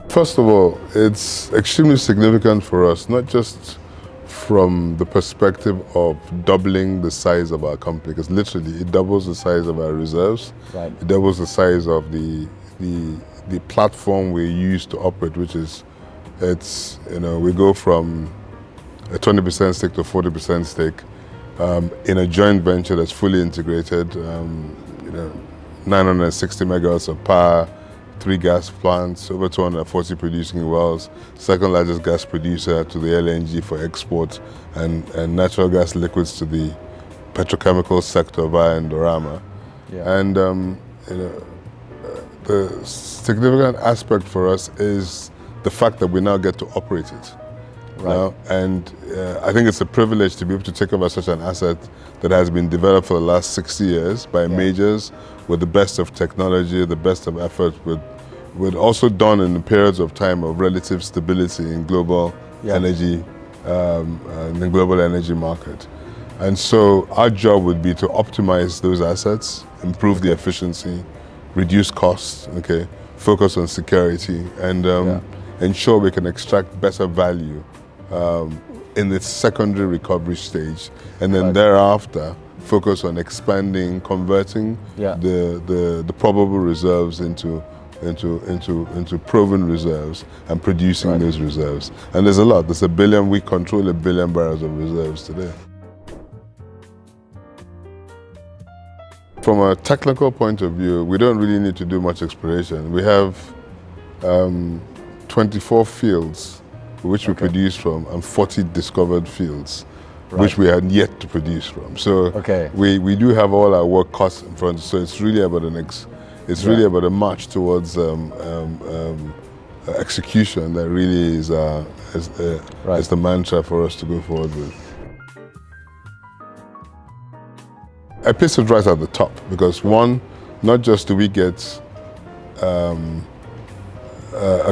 First of all, it's extremely significant for us, not just from the perspective of doubling the size of our company, because literally it doubles the size of our reserves. Right. It doubles the size of the platform we use to operate, which is, we go from a 20% stake to a 40% stake in a joint venture that's fully integrated, 960 megawatts of power, 3 gas plants, over 240 producing wells, second largest gas producer to the LNG for export, and natural gas liquids to the petrochemical sector via Indorama. Yeah. And the significant aspect for us is the fact that we now get to operate it. Right. And I think it's a privilege to be able to take over such an asset that has been developed for the last 60 years by majors with the best of technology, the best of effort, with also done in periods of time of relative stability in global energy, in the global energy market. And so our job would be to optimize those assets, improve the efficiency, reduce costs, focus on security, and ensure we can extract better value in its secondary recovery stage, and then thereafter focus on expanding, converting the probable reserves into proven reserves and producing those reserves. And there's a lot. There's we control 1 billion barrels of reserves today. From a technical point of view, we don't really need to do much exploration. We have 24 fields which we produce from, and 40 discovered fields which we had yet to produce from. So we do have all our work cuts in front. So it's really about really about a march towards execution that really is the mantra for us to go forward with. I place it right at the top because one, not just do we get a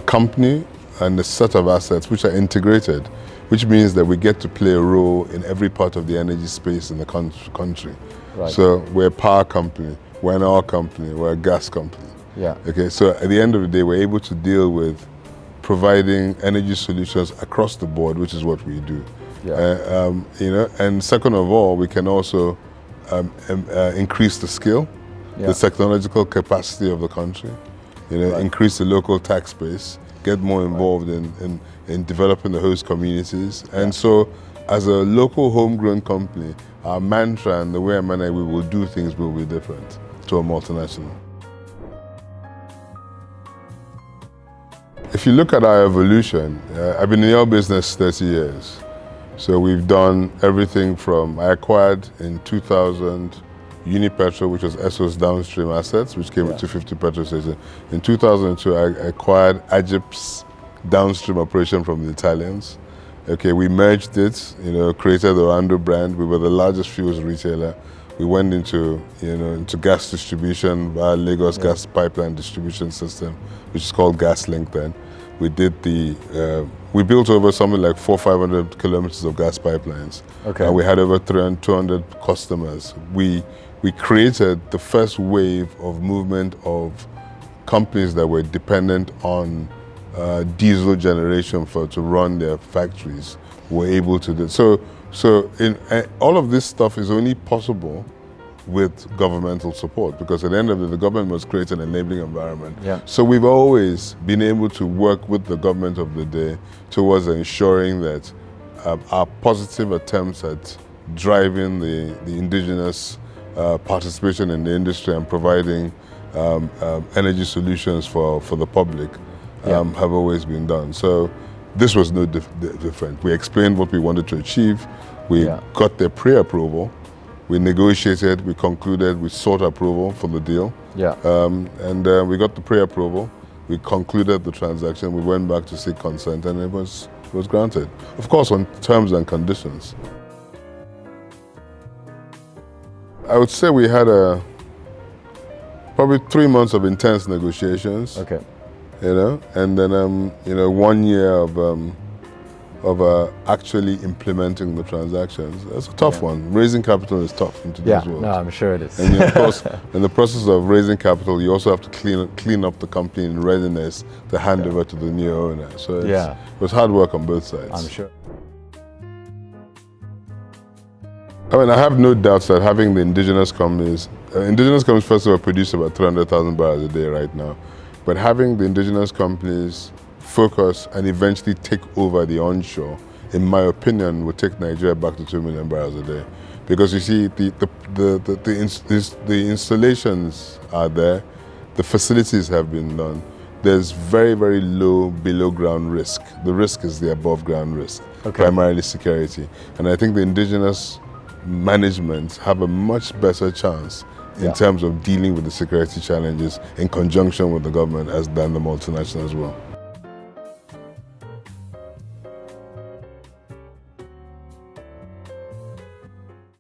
company and a set of assets which are integrated, which means that we get to play a role in every part of the energy space in the country. Right. So we're a power company, we're an oil company, we're a gas company. Yeah. Okay, so at the end of the day, we're able to deal with providing energy solutions across the board, which is what we do. Yeah. And second of all, we can also increase the skill, the technological capacity of the country, increase the local tax base, get more involved in developing the host communities. And so as a local homegrown company, our mantra and the way and manner we will do things will be different to a multinational. If you look at our evolution, I've been in the oil business 30 years. So we've done everything from, I acquired in 2000 Unipetrol, which was Esso's downstream assets, which came with 250 petrol stations. In 2002, I acquired Agip's downstream operation from the Italians. Okay, we merged it, created the Oando brand. We were the largest fuels retailer. We went into gas distribution via Lagos Gas Pipeline Distribution System, which is called GasLink then. We did we built over something like 400-500 kilometers of gas pipelines. Okay. And we had over 200 customers. We created the first wave of movement of companies that were dependent on diesel generation to run their factories. Were able to do so. All of this stuff is only possible with governmental support, because at the end of the government must create an enabling environment. Yeah. So we've always been able to work with the government of the day towards ensuring that our positive attempts at driving the indigenous participation in the industry and providing energy solutions for the public have always been done. So this was no different. We explained what we wanted to achieve. We got their pre-approval. We negotiated, we concluded, we sought approval for the deal. Yeah. And we got the pre-approval. We concluded the transaction. We went back to seek consent, and it was granted. Of course, on terms and conditions. I would say we had probably 3 months of intense negotiations. Okay. And then 1 year of actually implementing the transactions. That's a tough one. Raising capital is tough in today's world. No, I'm sure it is. And of course, in the process of raising capital, you also have to clean up the company in readiness to hand over to the new owner. So it was hard work on both sides. I'm sure. I mean, I have no doubts that having the indigenous companies first of all produce about 300,000 barrels a day right now, but having the indigenous companies focus and eventually take over the onshore, in my opinion, will take Nigeria back to 2 million barrels a day. Because you see, the installations are there, the facilities have been done. There's very, very low below ground risk. The risk is the above ground risk, primarily security. And I think the indigenous management have a much better chance in terms of dealing with the security challenges in conjunction with the government than the multinationals will.